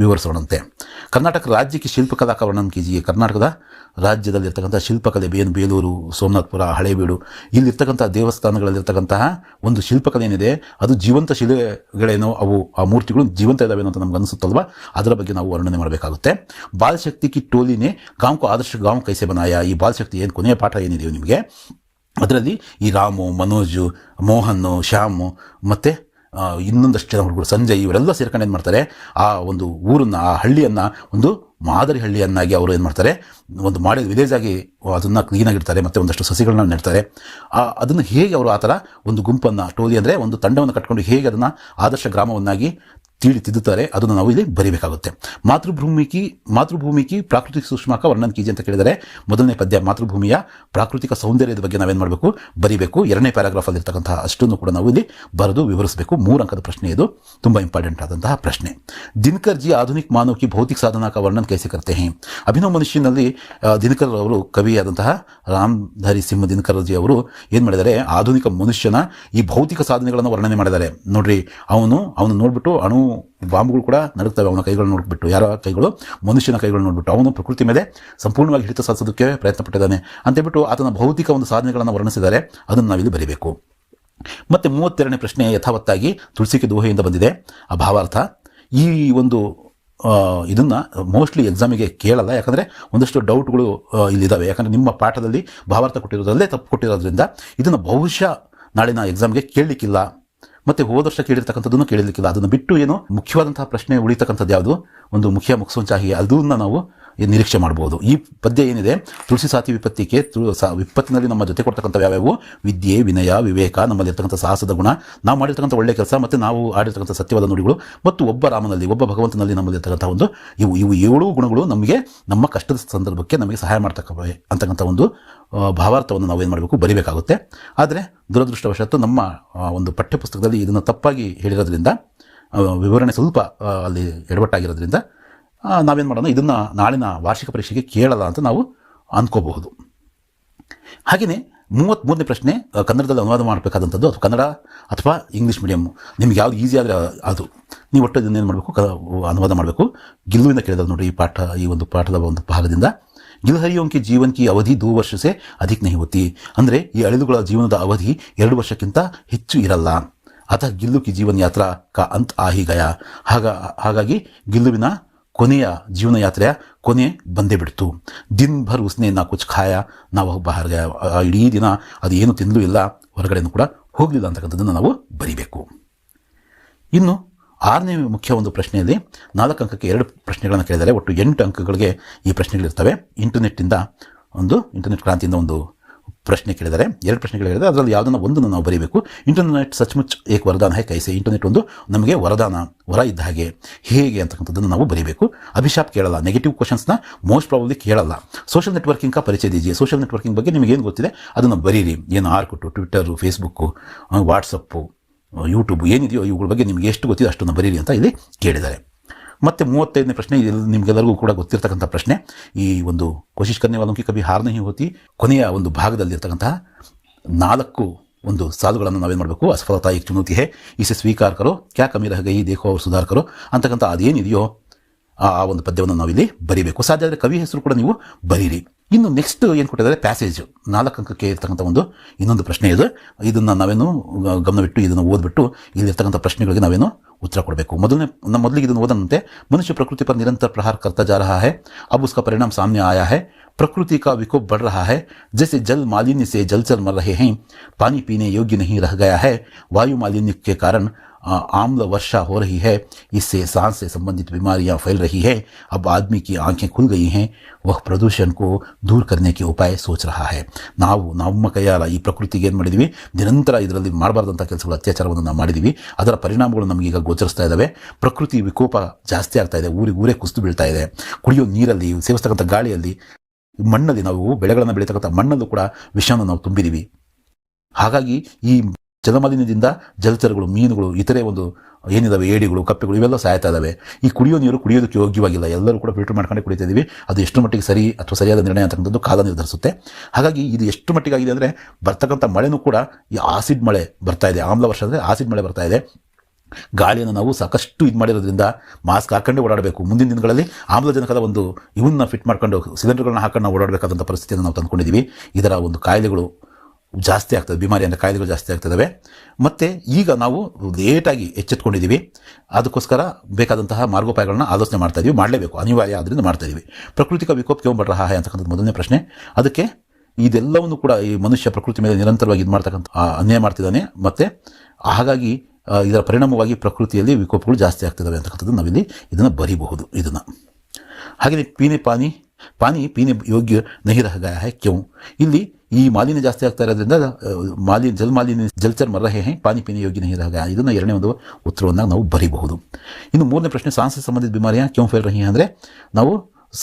ವಿವರಿಸೋಣಂತೆ. ಕರ್ನಾಟಕ ರಾಜ್ಯಕ್ಕೆ ಶಿಲ್ಪಕಲಾ ವರ್ಣನ್ ಕೀಜಿಯೇ, ಕರ್ನಾಟಕದ ರಾಜ್ಯದಲ್ಲಿರ್ತಕ್ಕಂಥ ಶಿಲ್ಪಕಲೆ, ಬೇಲೂರು, ಸೋಮನಾಥಪುರ, ಹಳೇಬೀಡು, ಇಲ್ಲಿರ್ತಕ್ಕಂಥ ದೇವಸ್ಥಾನಗಳಲ್ಲಿರ್ತಕ್ಕಂತಹ ಒಂದು ಶಿಲ್ಪಕಲೆ ಏನಿದೆ ಅದು ಜೀವಂತ ಶಿಲೆಗಳೇನೋ, ಅವು ಆ ಮೂರ್ತಿಗಳು ಜೀವಂತ ಇದ್ದಾವೆ ಅಂತ ನಮ್ಗೆ ಅನಿಸುತ್ತಲ್ವ, ಅದರ ಬಗ್ಗೆ ನಾವು ವರ್ಣನೆ ಮಾಡಬೇಕಾಗುತ್ತೆ. ಬಾಲಶಕ್ತಿ ಕಿ ಟೋಲಿನೇ ಗಾಂವ್ ಕೋ ಆದರ್ಶ ಗಾಂವ್ ಕೈಸೆ ಬನಾಯ, ಈ ಬಾಲಶಕ್ತಿ ಏನು ಕೊನೆಯ ಪಾಠ ಏನಿದೆಯೋ ನಿಮಗೆ, ಅದರಲ್ಲಿ ಈ ರಾಮು, ಮನೋಜು, ಮೋಹನ್ನು, ಶ್ಯಾಮು ಮತ್ತು ಇನ್ನೊಂದಷ್ಟು ಜನ ಹುಡುಗರು, ಸಂಜಯ್, ಇವರೆಲ್ಲ ಸೇರ್ಕೊಂಡು ಏನು ಮಾಡ್ತಾರೆ, ಆ ಒಂದು ಊರನ್ನು, ಆ ಹಳ್ಳಿಯನ್ನು ಒಂದು ಮಾದರಿ ಹಳ್ಳಿಯನ್ನಾಗಿ ಅವರು ಏನು ಮಾಡ್ತಾರೆ, ಒಂದು ಮಾಡೆಲ್ ವಿಲೇಜ್ ಆಗಿ ಅದನ್ನು ಕ್ಲೀನಾಗಿರ್ತಾರೆ, ಮತ್ತು ಒಂದಷ್ಟು ಸಸಿಗಳನ್ನ ನೆಡ್ತಾರೆ. ಅದನ್ನು ಹೇಗೆ ಅವರು ಆ ಥರ ಒಂದು ಗುಂಪನ್ನು, ಟೋಲಿ ಅಂದರೆ ಒಂದು ತಂಡವನ್ನು ಕಟ್ಕೊಂಡು ಹೇಗೆ ಅದನ್ನು ಆದರ್ಶ ಗ್ರಾಮವನ್ನಾಗಿ ತಿದ್ದುತ್ತಾರೆ, ಅದನ್ನು ನಾವು ಇಲ್ಲಿ ಬರೀಬೇಕಾಗುತ್ತೆ. ಮಾತೃಭೂಮಿಕಿ ಪ್ರಾಕೃತಿಕ ಸೂಕ್ಷ್ಮಕ ವರ್ಣನ್ ಕೀಜಿ ಅಂತ ಕೇಳಿದರೆ ಮೊದಲನೇ ಪದ್ಯ, ಮಾತೃಭೂಮಿಯ ಪ್ರಾಕೃತಿಕ ಸೌಂದರ್ಯದ ಬಗ್ಗೆ ನಾವೇನು ಮಾಡಬೇಕು, ಬರೀಬೇಕು. 2ನೇ ಪ್ಯಾರಾಗ್ರಾಫಲ್ಲಿ ಇರ್ತಕ್ಕಂತಹ ಅಷ್ಟನ್ನು ಕೂಡ ನಾವು ಇಲ್ಲಿ ಬರೆದು ವಿವರಿಸಬೇಕು. 3 ಅಂಕದ ಪ್ರಶ್ನೆ ಇದು, ತುಂಬ ಇಂಪಾರ್ಟೆಂಟ್ ಆದಂತಹ ಪ್ರಶ್ನೆ. ದಿನಕರ್ ಜಿ ಆಧುನಿಕ ಮಾನವಕಿ ಭೌತಿಕ ಸಾಧನಕ ವರ್ಣನ್ ಕೈಸೆ ಕರ್ತೆ ಹೈ, ಅಭಿನವ್ ಮನುಷ್ಯನಲ್ಲಿ ದಿನಕರ್ ಅವರು, ಕವಿಯಾದಂತಹ ರಾಮಧಾರಿ ಸಿಂಹ ದಿನಕರ್ ಜಿ ಅವರು ಏನು ಮಾಡಿದ್ದಾರೆ, ಆಧುನಿಕ ಮನುಷ್ಯನ ಈ ಭೌತಿಕ ಸಾಧನೆಗಳನ್ನು ವರ್ಣನೆ ಮಾಡಿದ್ದಾರೆ. ನೋಡ್ರಿ, ಅವನು ನೋಡ್ಬಿಟ್ಟು ಅಣು ಬಾಂಬ್ಗಳು ಕೂಡ ನಡುತ್ತವೆ ಅವನ ಕೈಗಳನ್ನು ನೋಡ್ಬಿಟ್ಟು, ಯಾರ ಕೈಗಳು, ಮನುಷ್ಯನ ಕೈಗಳು ನೋಡ್ಬಿಟ್ಟು, ಅವನು ಪ್ರಕೃತಿ ಮೇಲೆ ಸಂಪೂರ್ಣವಾಗಿ ಹಿಡಿತ ಸಾಧಿಸೋದಕ್ಕೆ ಪ್ರಯತ್ನ ಪಟ್ಟಿದ್ದಾನೆ ಅಂತೇಳ್ಬಿಟ್ಟು ಆತನ ಭೌತಿಕ ಒಂದು ಸಾಧನೆಗಳನ್ನು ವರ್ಣಿಸಿದ್ದಾರೆ, ಅದನ್ನು ನಾವಿಲ್ಲಿ ಬರೀಬೇಕು. ಮತ್ತು 32ನೇ ಪ್ರಶ್ನೆ ಯಥಾವತ್ತಾಗಿ ತುಳಸಿಕೆ ದೋಹೆಯಿಂದ ಬಂದಿದೆ. ಆ ಭಾವಾರ್ಥ, ಈ ಒಂದು ಇದನ್ನು ಮೋಸ್ಟ್ಲಿ ಎಕ್ಸಾಮಿಗೆ ಕೇಳಲ್ಲ, ಯಾಕಂದರೆ ಒಂದಷ್ಟು ಡೌಟ್ಗಳು ಇಲ್ಲಿದ್ದಾವೆ. ಯಾಕಂದರೆ ನಿಮ್ಮ ಪಾಠದಲ್ಲಿ ಭಾವಾರ್ಥ ಕೊಟ್ಟಿರೋದ್ರಲ್ಲೇ ತಪ್ಪು ಕೊಟ್ಟಿರೋದ್ರಿಂದ ಇದನ್ನು ಬಹುಶಃ ನಾಳಿನ ಎಕ್ಸಾಮ್ಗೆ ಕೇಳಲಿಕ್ಕಿಲ್ಲ. ಮತ್ತು ಹೋದ ವರ್ಷ ಕೇಳಿರ್ತಕ್ಕಂಥದ್ದನ್ನು ಕೇಳಲಿಕ್ಕಿಲ್ಲ. ಅದನ್ನು ಬಿಟ್ಟು ಏನು ಮುಖ್ಯವಾದಂತಹ ಪ್ರಶ್ನೆ ಉಳಿತಕ್ಕಂಥದ್ದು ಯಾವುದು, ಒಂದು ಮುಖ್ಯ ಮುಕ್ಸೋಂಚಾಹಿ, ಅದನ್ನು ನಾವು ನಿರೀಕ್ಷೆ ಮಾಡ್ಬೋದು. ಈ ಪದ್ಯ ಏನಿದೆ, ತುಳಸಿ ಸಾತಿ ವಿಪತ್ತಿಗೆ ವಿಪತ್ತಿನಲ್ಲಿ ನಮ್ಮ ಜೊತೆ ಕೊಡ್ತಕ್ಕಂಥ ಯಾವ್ಯಾವು ವಿದ್ಯೆ, ವಿನಯ, ವಿವೇಕ, ನಮ್ಮಲ್ಲಿರ್ತಕ್ಕಂಥ ಸಾಹಸದ ಗುಣ, ನಾವು ಮಾಡಿರ್ತಕ್ಕಂಥ ಒಳ್ಳೆಯ ಕೆಲಸ, ಮತ್ತು ನಾವು ಆಡಿರ್ತಕ್ಕಂಥ ಸತ್ಯವಾದ ನುಡಿಗಳು, ಮತ್ತು ಒಬ್ಬ ರಾಮನಲ್ಲಿ, ಒಬ್ಬ ಭಗವಂತನಲ್ಲಿ ನಮ್ಮಲ್ಲಿರ್ತಕ್ಕಂಥ ಒಂದು ಇವು 7 ಗುಣಗಳು ನಮಗೆ ನಮ್ಮ ಕಷ್ಟದ ಸಂದರ್ಭಕ್ಕೆ ನಮಗೆ ಸಹಾಯ ಮಾಡ್ತಕ್ಕವೆ ಅಂತಕ್ಕಂಥ ಒಂದು ಭಾವಾರ್ಥವನ್ನು ನಾವು ಏನು ಮಾಡಬೇಕು, ಬರಿಬೇಕಾಗುತ್ತೆ. ಆದರೆ ದುರದೃಷ್ಟವಶಾತ್ತು ನಮ್ಮ ಒಂದು ಪಠ್ಯಪುಸ್ತಕದಲ್ಲಿ ಇದನ್ನು ತಪ್ಪಾಗಿ ಹೇಳಿರೋದ್ರಿಂದ, ವಿವರಣೆ ಸ್ವಲ್ಪ ಅಲ್ಲಿ ಎಡವಟ್ಟಾಗಿರೋದ್ರಿಂದ ನಾವೇನು ಮಾಡೋಣ, ಇದನ್ನು ನಾಳಿನ ವಾರ್ಷಿಕ ಪರೀಕ್ಷೆಗೆ ಕೇಳಲ್ಲ ಅಂತ ನಾವು ಅಂದ್ಕೋಬಹುದು. ಹಾಗೆಯೇ 33ನೇ ಪ್ರಶ್ನೆ, ಕನ್ನಡದಲ್ಲಿ ಅನುವಾದ ಮಾಡಬೇಕಾದಂಥದ್ದು, ಅದು ಕನ್ನಡ ಅಥವಾ ಇಂಗ್ಲೀಷ್ ಮೀಡಿಯಮ್, ನಿಮ್ಗೆ ಯಾವುದು ಈಸಿ ಆದರೆ ಅದು ನೀವು ಒಟ್ಟು ಇದನ್ನೇನು ಮಾಡಬೇಕು, ಅನುವಾದ ಮಾಡಬೇಕು. ಗಿಲ್ಲುವಿಂದ ಕೇಳಿದ ನೋಡಿ ಈ ಒಂದು ಪಾಠದ ಒಂದು ಭಾಗದಿಂದ, ಗಿಲ್ಹರಿಯೋಂ ಕಿ ಜೀವನ್ ಕಿ ಅವಧಿ 2 ವರ್ಷ ಸೆ ಅಧಿಕ್ ನಹಿ ಹೋತಿ, ಅಂದರೆ ಈ ಅಳಿಲುಗಳ ಜೀವನದ ಅವಧಿ 2 ವರ್ಷಕ್ಕಿಂತ ಹೆಚ್ಚು ಇರಲ್ಲ. ಅಥ ಗಿಲ್ಲು ಕಿ ಜೀವನ್ ಯಾತ್ರಾ ಕಾ ಅಂತ್ ಆಹಿ ಗಯಾ, ಹಾಗಾಗಿ ಗಿಲ್ಲುವಿನ ಕೊನೆಯ ಜೀವನ ಯಾತ್ರೆಯ ಕೊನೆ ಬಂದೇ ಬಿಡ್ತು. ದಿನ್ ಭರ್ ಉಸ್ನೆ ನಾ ಕುಚ್ ಖಾಯ ನಾ ವಹ್ ಬಾಹರ್ ಗಯಾ, ಇಡೀ ದಿನ ಅದು ಏನು ತಿನ್ನಲೂ ಇಲ್ಲ, ಹೊರಗಡೆನೂ ಕೂಡ ಹೋಗಲಿಲ್ಲ ಅಂತಕ್ಕಂಥದ್ದನ್ನು ನಾವು ಬರಿಬೇಕು. ಇನ್ನು 6ನೇ ಮುಖ್ಯ ಒಂದು ಪ್ರಶ್ನೆಯಲ್ಲಿ 4 ಅಂಕಕ್ಕೆ 2 ಪ್ರಶ್ನೆಗಳನ್ನು ಕೇಳಿದರೆ ಒಟ್ಟು 8 ಅಂಕಗಳಿಗೆ ಈ ಪ್ರಶ್ನೆಗಳಿರ್ತವೆ. ಇಂಟರ್ನೆಟ್ ಕ್ರಾಂತಿಯಿಂದ ಒಂದು ಪ್ರಶ್ನೆ ಕೇಳಿದರೆ, 2 ಪ್ರಶ್ನೆಗಳಿದೆ, ಅದರಲ್ಲಿ ಯಾವುದನ್ನು ಒಂದನ್ನು ನಾವು ಬರೀಬೇಕು. ಇಂಟರ್ನೆಟ್ ಸಚ್ಮುಚ್ ಏಕ್ ವರದಾನ ಹೈ ಕೈಸೆ, ಇಂಟರ್ನೆಟ್ ಒಂದು ನಮಗೆ ವರ ಇದ್ದ ಹಾಗೆ, ಹೇಗೆ ಅಂತಕ್ಕಂಥದ್ದನ್ನು ನಾವು ಬರೀಬೇಕು. ಅಭಿಶಾಪ್ ಕೇಳಲ್ಲ, ನೆಗೆಟಿವ್ ಕ್ವಶನ್ಸ್ನ ಮೋಸ್ಟ್ ಪ್ರಾಬಬ್ಲಿ ಕೇಳಲ್ಲ. ಸೋಷಿಯಲ್ ನೆಟ್ವರ್ಕಿಂಗ್ ಕಾ ಪರಿಚಯ ದೀಜಿಯೇ, ಸೋಷಿಯಲ್ ನೆಟ್ವರ್ಕಿಂಗ್ ಬಗ್ಗೆ ನಿಮಗೆ ಏನು ಗೊತ್ತಿದೆ ಅದನ್ನು ಬರೀರಿ. ಏನು ಆರ್ಕುಟು, ಟ್ವಿಟ್ಟರು, ಫೇಸ್ಬುಕ್ಕು, ವಾಟ್ಸಪ್ಪು, ಯೂಟ್ಯೂಬ್ ಏನಿದೆಯೋ ಇವುಗಳ ಬಗ್ಗೆ ನಿಮಗೆ ಎಷ್ಟು ಗೊತ್ತಿದೆ ಅಷ್ಟನ್ನು ಬರೀರಿ ಅಂತ ಇಲ್ಲಿ ಕೇಳಿದ್ದಾರೆ. ಮತ್ತು 35ನೇ ಪ್ರಶ್ನೆ, ನಿಮಗೆಲ್ಲರಿಗೂ ಕೂಡ ಗೊತ್ತಿರ್ತಕ್ಕಂಥ ಪ್ರಶ್ನೆ, ಈ ಒಂದು ಕೋಶಿಶ್ ಕರ್ನೆ ವಾಲೋಂ ಕಿ ಕಭಿ ಹಾರ್ ನಹಿ ಹೋತಿ ಕೊನೆಯ ಒಂದು ಭಾಗದಲ್ಲಿರ್ತಕ್ಕಂತಹ 4 ಒಂದು ಸಾಲುಗಳನ್ನು ನಾವೇನು ಮಾಡಬೇಕು, ಅಸಫಲತಾ ಏಕ್ ಚುನೌತಿ ಹೇ, ಇಸೆ ಸ್ವೀಕಾರ ಕರೋ, ಕ್ಯಾ ಕಮಿ ರಹ ಗಯಿ ದೇಖೋ ಅವ್ರು ಸುಧಾರ್ ಕರೋ ಅಂತಕ್ಕಂಥ ಅದೇನಿದೆಯೋ ಆ ಒಂದು ಪದ್ಯವನ್ನು ನಾವಿಲ್ಲಿ ಬರೀಬೇಕು. ಸಾಧ್ಯ ಆದರೆ ಕವಿ ಹೆಸರು ಕೂಡ ನೀವು ಬರೀರಿ. ಇನ್ನು ನೆಕ್ಸ್ಟ್ ಏನು ಕೊಟ್ಟಿದ್ದಾರೆ, ಪ್ಯಾಸೇಜು 4 ಅಂಕಕ್ಕೆ ಇರ್ತಕ್ಕಂಥ ಇನ್ನೊಂದು ಪ್ರಶ್ನೆ ಇದೆ. ಇದನ್ನು ನಾವೇನು ಗಮನವಿಟ್ಟು ಇದನ್ನು ಓದ್ಬಿಟ್ಟು ಇಲ್ಲಿರ್ತಕ್ಕಂಥ ಪ್ರಶ್ನೆಗಳಿಗೆ ನಾವೇನು ಉತ್ತರ ಕೊಡಬೇಕು. ಮೊದಲಿಗೆ ಇದನ್ನು ಓದನಂತೆ, ಮನುಷ್ಯ ಪ್ರಕೃತಿ पर निरंतर प्रहार करता जा रहा है, अब उसका परिणाम सामने आया है, प्रकृति का विकोप बढ़ रहा है, जैसे जल मालिन्य से जलचर मर रहे हैं, पानी पीने योग्य नहीं रह गया है, वायु मालिन्य के कारण आम्ल वर्षा हो रही है, इससे सांस से संबंधित बीमारियां फैल रही है, अब आदमी की आंखें खुल गई हैं, वह प्रदूषण को दूर करने के उपाय सोच रहा है. ನಾವು ನಮ್ಮ ಕೈಯಾಲ ಈ ಪ್ರಕೃತಿಗೆ ಏನು ಮಾಡಿದ್ದೀವಿ, ನಿರಂತರ ಇದರಲ್ಲಿ ಮಾಡಬಾರ್ದಂಥ ಕೆಲಸಗಳು, ಅತ್ಯಾಚಾರವನ್ನು ನಾವು ಮಾಡಿದ್ದೀವಿ. ಅದರ ಪರಿಣಾಮಗಳು ನಮಗೀಗ ಗೋಚರಿಸ್ತಾ ಇದ್ದಾವೆ. ಪ್ರಕೃತಿ ವಿಕೋಪ ಜಾಸ್ತಿ ಆಗ್ತಾ ಇದೆ, ಊರೇ ಕುಸಿದು ಬೀಳ್ತಾ ಇದೆ. ಕುಡಿಯೋ ನೀರಲ್ಲಿ, ಸೇವಿಸ್ತಕ್ಕಂಥ ಗಾಳಿಯಲ್ಲಿ, ಮಣ್ಣಲ್ಲಿ, ನಾವು ಬೆಳೆಗಳನ್ನು ಬೆಳೀತಕ್ಕಂಥ ಮಣ್ಣಲ್ಲೂ ಕೂಡ ವಿಷವನ್ನು ನಾವು ತುಂಬಿದ್ದೀವಿ. ಹಾಗಾಗಿ ಈ ಜಲಮಾಲಿನ್ಯದಿಂದ ಜಲಚರಗಳು, ಮೀನುಗಳು, ಇತರೆ ಒಂದು ಏನಿದಾವೆ, ಏಡಿಗಳು, ಕಪ್ಪೆಗಳು ಇವೆಲ್ಲ ಸಾಯ್ತಾ ಇದ್ದಾವೆ. ಈ ಕುಡಿಯೋ ನೀರು ಕುಡಿಯೋದಕ್ಕೆ ಯೋಗ್ಯವಾಗಿಲ್ಲ, ಎಲ್ಲರೂ ಕೂಡ ಫಿಲ್ಟರ್ ಮಾಡ್ಕೊಂಡೇ ಕುಡಿತಾ ಇದ್ದೀವಿ. ಅದು ಎಷ್ಟು ಮಟ್ಟಿಗೆ ಸರಿ ಅಥವಾ ಸರಿಯಾದ ನಿರ್ಣಯ ಅಂತಕ್ಕಂಥದ್ದು ಕಾಲ ನಿರ್ಧರಿಸುತ್ತೆ. ಹಾಗಾಗಿ ಇದು ಎಷ್ಟು ಮಟ್ಟಿಗಾಗಿದೆ ಅಂದರೆ, ಬರ್ತಕ್ಕಂಥ ಮಳೆನೂ ಕೂಡ ಈ ಆಸಿಡ್ ಮಳೆ ಬರ್ತಾ ಇದೆ. ಆಮ್ಲ ವರ್ಷ ಅಂದರೆ ಆಸಿಡ್ ಮಳೆ ಬರ್ತಾ ಇದೆ. ಗಾಳಿಯನ್ನು ನಾವು ಸಾಕಷ್ಟು ಇದು ಮಾಡಿರೋದ್ರಿಂದ ಮಾಸ್ಕ್ ಹಾಕೊಂಡೇ ಓಡಾಡಬೇಕು. ಮುಂದಿನ ದಿನಗಳಲ್ಲಿ ಆಮ್ಲಜನಕದ ಒಂದು ಇವನ್ನ ಫಿಟ್ ಮಾಡ್ಕೊಂಡು ಸಿಲಿಂಡರ್ಗಳನ್ನ ಹಾಕೊಂಡು ನಾವು ಓಡಾಡಬೇಕಾದಂಥ ಪರಿಸ್ಥಿತಿಯನ್ನು ನಾವು ತಂದುಕೊಂಡಿದ್ದೀವಿ. ಇದರ ಒಂದು ಕಾಯಿಲೆಗಳು ಜಾಸ್ತಿ ಆಗ್ತದೆ, ಬಿಮಾರಿ ಅಂದರೆ ಕಾಯಿಲೆಗಳು ಜಾಸ್ತಿ ಆಗ್ತದವೆ. ಮತ್ತು ಈಗ ನಾವು ಲೇಟಾಗಿ ಎಚ್ಚೆತ್ಕೊಂಡಿದ್ದೀವಿ. ಅದಕ್ಕೋಸ್ಕರ ಬೇಕಾದಂತಹ ಮಾರ್ಗೋಪಾಯಗಳನ್ನ ಆಲೋಚನೆ ಮಾಡ್ತಾ ಇದ್ದೀವಿ, ಮಾಡಲೇಬೇಕು, ಅನಿವಾರ್ಯ ಆದ್ದರಿಂದ ಮಾಡ್ತಾ ಇದ್ದೀವಿ. ಪ್ರಕೃತಿಕ ವಿಕೋಪ ಕ್ಯೋ ಬಡ್ರ ರಹಾ ಹೈ ಅಂತಕ್ಕಂಥದ್ದು ಮೊದಲನೇ ಪ್ರಶ್ನೆ. ಅದಕ್ಕೆ ಇದೆಲ್ಲವನ್ನು ಕೂಡ ಈ ಮನುಷ್ಯ ಪ್ರಕೃತಿ ಮೇಲೆ ನಿರಂತರವಾಗಿ ಇದು ಮಾಡ್ತಕ್ಕಂಥ ಅನ್ಯಾಯ ಮಾಡ್ತಿದ್ದಾನೆ, ಮತ್ತು ಹಾಗಾಗಿ ಇದರ ಪರಿಣಾಮವಾಗಿ ಪ್ರಕೃತಿಯಲ್ಲಿ ವಿಕೋಪಗಳು ಜಾಸ್ತಿ ಆಗ್ತಿದ್ದಾವೆ ಅಂತಕ್ಕಂಥದ್ದು ನಾವಿಲ್ಲಿ ಇದನ್ನು ಬರೀಬಹುದು. ಇದನ್ನು ಹಾಗೆಯೇ ಪಾನಿ ಪೀನೆ ಯೋಗ್ಯ ನಹಿ ರಹ ಗಯಾ ಹೈ ಕ್ಯೋ, ಇಲ್ಲಿ ಈ ಮಾಲಿನ್ಯ ಜಾಸ್ತಿ ಆಗ್ತಾ ಇರೋದ್ರಿಂದ ಜಲಚರ್ ಮರ ರಹೆ ಹೈ, ಪಾನಿ ಪೀನೆ ಯೋಗ್ಯ ನಹಿ ರಹ ಗಯಾ, ಇದನ್ನು 2ನೇ ಒಂದು ಉತ್ತರವನ್ನು ನಾವು ಬರೀಬಹುದು. ಇನ್ನು 3ನೇ ಪ್ರಶ್ನೆ, ಸಾಂಸ ಸಂಬಂಧಿತ ಬಿಮಾರಿಯ ಕ್ಯೋ ಫೈಲ್ ರಹಿ ಅಂದರೆ, ನಾವು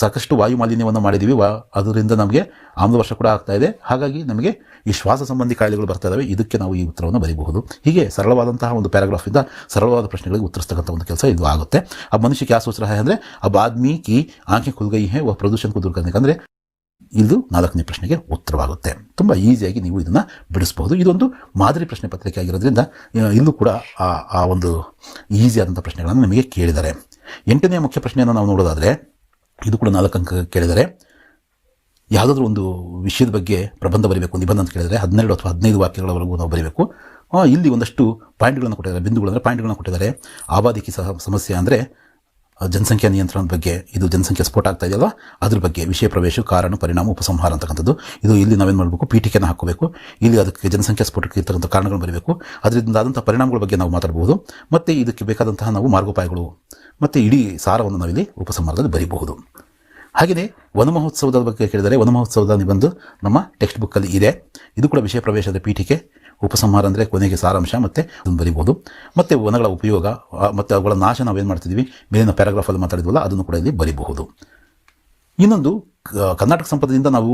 ಸಾಕಷ್ಟು ವಾಯು ಮಾಲಿನ್ಯವನ್ನು ಮಾಡಿದ್ದೀವಿ, ಅದರಿಂದ ನಮಗೆ ಆಮ್ಲವರ್ಷ ಕೂಡ ಆಗ್ತಾ ಇದೆ. ಹಾಗಾಗಿ ನಮಗೆ ಈ ಶ್ವಾಸ ಸಂಬಂಧಿ ಕಾಯಿಲೆಗಳು ಬರ್ತಾ ಇದ್ದಾವೆ. ಇದಕ್ಕೆ ನಾವು ಈ ಉತ್ತರವನ್ನು ಬರೀಬಹುದು. ಹೀಗೆ ಸರಳವಾದಂತಹ ಒಂದು ಪ್ಯಾರಾಗ್ರಾಫಿಂದ ಸರಳವಾದ ಪ್ರಶ್ನೆಗಳಿಗೆ ಉತ್ತರಿಸ್ತಕ್ಕಂಥ ಒಂದು ಕೆಲಸ ಇದು ಆಗುತ್ತೆ. ಆ ಮನುಷ್ಯ ಕ್ಯಾ ಸೋಚ್ ರಹಾ ಹೈ ಅಂದರೆ, ಅಬ್ ಆದ್ಮಿ ಕಿ ಆಂಖೆ ಖುಲ್ ಗಯಿ ಹೈ, ವಹ ಪ್ರದೂಷಣ ಕೋ ದೂರ್ ಕರ್ನೆ, ಅಂದರೆ ಇದು 4ನೇ ಪ್ರಶ್ನೆಗೆ ಉತ್ತರವಾಗುತ್ತೆ. ತುಂಬ ಈಸಿಯಾಗಿ ನೀವು ಇದನ್ನು ಬಿಡಿಸಬಹುದು. ಇದೊಂದು ಮಾದರಿ ಪ್ರಶ್ನೆ ಪತ್ರಿಕೆ ಆಗಿರೋದ್ರಿಂದ ಇಲ್ಲೂ ಕೂಡ ಆ ಒಂದು ಈಸಿಯಾದಂಥ ಪ್ರಶ್ನೆಗಳನ್ನು ನಿಮಗೆ ಕೇಳಿದ್ದಾರೆ. 8ನೇ ಮುಖ್ಯ ಪ್ರಶ್ನೆಯನ್ನು ನಾವು ನೋಡೋದಾದರೆ, ಇದು ಕೂಡ 4 ಅಂಕ ಕೇಳಿದರೆ, ಯಾವುದಾದ್ರೂ ಒಂದು ವಿಷಯದ ಬಗ್ಗೆ ಪ್ರಬಂಧ ಬರೀಬೇಕು, ನಿಬಂಧ ಅಂತ ಕೇಳಿದರೆ 12 ಅಥವಾ 15 ವಾಕ್ಯಗಳವರೆಗೂ ನಾವು ಬರೀಬೇಕು. ಇಲ್ಲಿ ಒಂದಷ್ಟು ಪಾಯಿಂಟ್ಗಳನ್ನು ಕೊಟ್ಟಿದ್ದಾರೆ, ಬಿಂದುಗಳು ಅಂದರೆ ಪಾಯಿಂಟ್ಗಳನ್ನು ಕೊಟ್ಟಿದ್ದಾರೆ. ಆಬಾದಿಕಿ ಸಮಸ್ಯೆ ಅಂದರೆ ಜನಸಂಖ್ಯಾ ನಿಯಂತ್ರಣದ ಬಗ್ಗೆ, ಇದು ಜನಸಂಖ್ಯೆ ಸ್ಫೋಟ ಆಗ್ತಾ ಇದೆಯಲ್ಲ ಅದ್ರ ಬಗ್ಗೆ, ವಿಷಯ ಪ್ರವೇಶ, ಕಾರಣ, ಪರಿಣಾಮ, ಉಪಸಂಹಾರ ಅಂತಕ್ಕಂಥದ್ದು. ಇದು ಇಲ್ಲಿ ನಾವೇನು ಮಾಡಬೇಕು, ಪೀಠಿಕೆನ ಹಾಕೋಬೇಕು. ಇಲ್ಲಿ ಅದಕ್ಕೆ ಜನಸಂಖ್ಯಾ ಸ್ಫೋಟಕ್ಕೆ ಇರ್ತಕ್ಕಂಥ ಕಾರಣಗಳು ಬರೀಬೇಕು, ಅದರಿಂದ ಆದಂಥ ಪರಿಣಾಮಗಳ ಬಗ್ಗೆ ನಾವು ಮಾತಾಡಬಹುದು, ಮತ್ತು ಇದಕ್ಕೆ ಬೇಕಾದಂತಹ ನಾವು ಮಾರ್ಗೋಪಾಯಗಳು ಮತ್ತು ಇಡೀ ಸಾರವನ್ನು ನಾವಿಲ್ಲಿ ಉಪಸಂಹಾರದಲ್ಲಿ ಬರೀಬಹುದು. ಹಾಗೆಯೇ ವನ ಮಹೋತ್ಸವದ ಬಗ್ಗೆ ಕೇಳಿದರೆ, ವನ ಮಹೋತ್ಸವದ ನಿಬಂಧ ನಮ್ಮ ಟೆಕ್ಸ್ಟ್ ಬುಕ್ಕಲ್ಲಿ ಇದೆ. ಇದು ಕೂಡ ವಿಷಯ ಪ್ರವೇಶದ ಪೀಠಿಕೆ. ಉಪಸಂಹಾರ ಅಂದರೆ ಕೊನೆಗೆ ಸಾರಾಂಶ, ಮತ್ತು ಅದನ್ನು ಬರೀಬೋದು. ಮತ್ತು ವನಗಳ ಉಪಯೋಗ ಮತ್ತು ಅವುಗಳ ನಾಶ ನಾವೇನು ಮಾಡ್ತಿದ್ದೀವಿ, ಮೇಲಿನ ಪ್ಯಾರಾಗ್ರಾಫಲ್ಲಿ ಮಾತಾಡಿದ್ವಲ್ಲ ಅದನ್ನು ಕೂಡ ಇಲ್ಲಿ ಬರೀಬಹುದು. ಇನ್ನೊಂದು, ಕರ್ನಾಟಕ ಸಂಪದದಿಂದ ನಾವು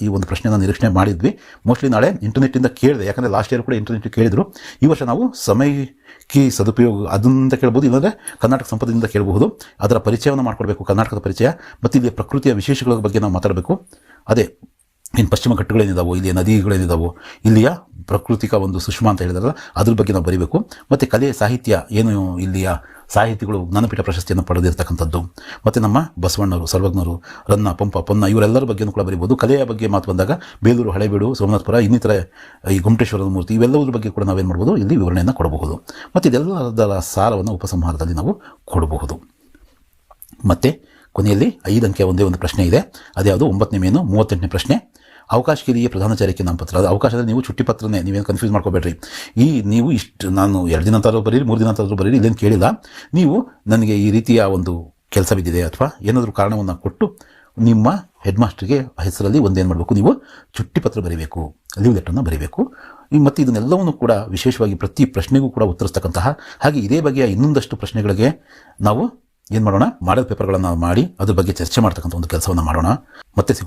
ಈ ಒಂದು ಪ್ರಶ್ನೆಯನ್ನು ನಿರೀಕ್ಷಣೆ ಮಾಡಿದ್ವಿ. ಮೋಸ್ಟ್ಲಿ ನಾಳೆ ಇಂಟರ್ನೆಟ್ಟಿಂದ ಕೇಳಿದೆ, ಯಾಕಂದರೆ ಲಾಸ್ಟ್ ಇಯರ್ ಕೂಡ ಇಂಟರ್ನೆಟ್ ಕೇಳಿದರು. ಈ ವರ್ಷ ನಾವು ಸಮಯಕ್ಕೆ ಸದುಪಯೋಗ ಅದರಿಂದ ಕೇಳ್ಬೋದು, ಇಲ್ಲಾಂದರೆ ಕರ್ನಾಟಕ ಸಂಪದದಿಂದ ಕೇಳಬಹುದು. ಅದರ ಪರಿಚಯವನ್ನು ಮಾಡಿಕೊಡ್ಬೇಕು, ಕರ್ನಾಟಕದ ಪರಿಚಯ, ಮತ್ತು ಇಲ್ಲಿ ಪ್ರಕೃತಿಯ ವಿಶೇಷಗಳ ಬಗ್ಗೆ ನಾವು ಮಾತಾಡಬೇಕು. ಅದೇ ಇನ್ನು ಪಶ್ಚಿಮ ಘಟ್ಟಗಳೇನಿದಾವೋ, ಇಲ್ಲಿಯ ನದಿಗಳೇನಿದಾವೋ, ಇಲ್ಲಿಯ ಪ್ರಾಕೃತಿಕ ಒಂದು ಸುಷ್ಮಾ ಅಂತ ಹೇಳಿದಾರಲ್ಲ ಅದ್ರ ಬಗ್ಗೆ ನಾವು ಬರೀಬೇಕು. ಮತ್ತು ಕಲೆ ಸಾಹಿತ್ಯ ಏನು, ಇಲ್ಲಿಯ ಸಾಹಿತಿಗಳು ಜ್ಞಾನಪೀಠ ಪ್ರಶಸ್ತಿಯನ್ನು ಪಡೆದಿರ್ತಕ್ಕಂಥದ್ದು, ಮತ್ತು ನಮ್ಮ ಬಸವಣ್ಣವರು, ಸರ್ವಜ್ಞರು, ರನ್ನ, ಪಂಪ, ಪೊನ್ನ ಇವರೆಲ್ಲರ ಬಗ್ಗೆಯೂ ಕೂಡ ಬರೀಬೋದು. ಕಲೆಯ ಬಗ್ಗೆ ಮಾತು ಬಂದಾಗ ಬೇಲೂರು, ಹಳೇಬೀಡು, ಸೋಮನಾಥಪುರ, ಇನ್ನಿತರ ಈ ಗೊಮ್ಮಟೇಶ್ವರದ ಮೂರ್ತಿ ಇವೆಲ್ಲದರ ಬಗ್ಗೆ ಕೂಡ ನಾವೇನು ಮಾಡ್ಬೋದು, ಇಲ್ಲಿ ವಿವರಣೆಯನ್ನು ಕೊಡಬಹುದು. ಮತ್ತು ಇದೆಲ್ಲದರ ಸಾರವನ್ನು ಉಪಸಂಹಾರದಲ್ಲಿ ನಾವು ಕೊಡಬಹುದು. ಮತ್ತು ಕೊನೆಯಲ್ಲಿ 5 ಅಂಕೆಯ ಒಂದೇ ಒಂದು ಪ್ರಶ್ನೆ ಇದೆ. ಅದ್ಯಾವುದು 9ನೇ ಮೇನು 38ನೇ ಪ್ರಶ್ನೆ. ಅವಕಾಶಕ್ಕೆ ಇಲ್ಲಿಯೇ ಪ್ರಧಾನಚಾರಕ್ಕೆ ನಾಮಪತ್ರ. ಅದು ಅವಕಾಶದಲ್ಲಿ ನೀವು ಚುಟ್ಟಿ ಪತ್ರನೇ, ನೀವೇನು ಕನ್ಫ್ಯೂಸ್ ಮಾಡ್ಕೋಬೇಡ್ರಿ. ನೀವು ನಾನು 2 ದಿನ ಅಂತಾದರೂ ಬರೀರಿ, 3 ದಿನ ಅಂತಾದರೂ ಬರೀರಿ, ಇಲ್ಲೇನು ಕೇಳಿಲ್ಲ. ನೀವು ನನಗೆ ಈ ರೀತಿಯ ಒಂದು ಕೆಲಸ ಬಿದ್ದಿದೆ ಅಥವಾ ಏನಾದರೂ ಕಾರಣವನ್ನು ಕೊಟ್ಟು ನಿಮ್ಮ ಹೆಡ್ ಮಾಸ್ಟರ್ಗೆ ಹೆಸರಲ್ಲಿ ಒಂದೇನು ಮಾಡಬೇಕು, ನೀವು ಚುಟ್ಟಿ ಪತ್ರ ಬರೀಬೇಕು, ಲೀವ್ ಲೆಟರ್ನ ಬರೀಬೇಕು. ಮತ್ತು ಇದನ್ನೆಲ್ಲವನ್ನು ಕೂಡ ವಿಶೇಷವಾಗಿ ಪ್ರತಿ ಪ್ರಶ್ನೆಗೂ ಕೂಡ ಉತ್ತರಿಸ್ತಕ್ಕಂತಹ, ಹಾಗೆ ಇದೇ ಬಗೆಯ ಇನ್ನೊಂದಷ್ಟು ಪ್ರಶ್ನೆಗಳಿಗೆ ನಾವು ಏನು ಮಾಡೋಣ, ಮಾಡೆಲ್ ಪೇಪರ್ಗಳನ್ನು ಮಾಡಿ ಅದ್ರ ಬಗ್ಗೆ ಚರ್ಚೆ ಮಾಡ್ತಕ್ಕಂಥ ಒಂದು ಕೆಲಸವನ್ನು ಮಾಡೋಣ. ಮತ್ತೆ